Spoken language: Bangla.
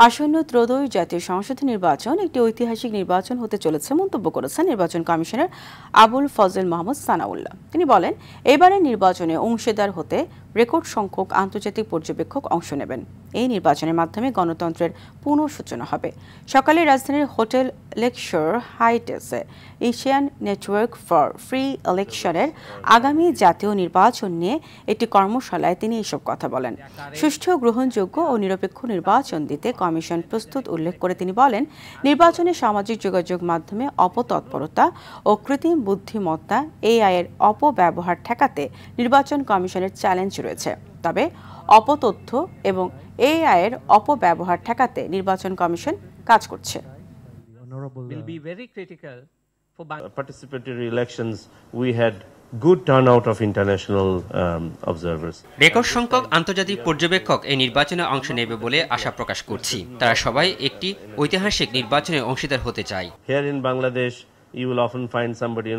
আসন্ন ত্রয়োদশ জাতীয় সংসদ নির্বাচন একটি ঐতিহাসিক নির্বাচন হতে চলেছে মন্তব্য করেছেন নির্বাচন কমিশনার আবুল ফজল মোহাম্মদ সানাউল্লাহ। তিনি বলেন, এবারের নির্বাচনে অংশীদার হতে রেকর্ড সংখ্যক আন্তর্জাতিক পর্যবেক্ষক অংশ নেবেন। এই নির্বাচনের মাধ্যমে গণতন্ত্রের পুনঃসূচনা হবে। সকালে রাজধানীর হোটেল লেকশোর হাইটেসে এশিয়ান নেটওয়ার্ক ফর ফ্রি ইলেকশনের আগামী জাতীয় নির্বাচন নিয়ে একটি কর্মশালায় তিনি এসব কথা বলেন। সুষ্ঠু, গ্রহণযোগ্য ও নিরপেক্ষ নির্বাচন দিতে কমিশন প্রস্তুত উল্লেখ করে তিনি বলেন, নির্বাচনে সামাজিক যোগাযোগ মাধ্যমে অপতৎপরতা ও কৃত্রিম বুদ্ধিমত্তা এআই এর অপব্যবহার ঠেকাতে নির্বাচন কমিশনের চ্যালেঞ্জ রয়েছে। তবে অপতথ্য এবং এআই এর অপব্যবহার ঠেকাতে নির্বাচন কমিশন কাজ করছে। Participatory elections, we had good turnout of international observers. Record সংখ্যক আন্তর্জাতিক পর্যবেক্ষক এই নির্বাচনে অংশ নেবে বলে আশা প্রকাশ করছি। তারা সবাই একটি ঐতিহাসিক নির্বাচনে অংশীদার হতে চায়। Here in Bangladesh, you will often find somebody,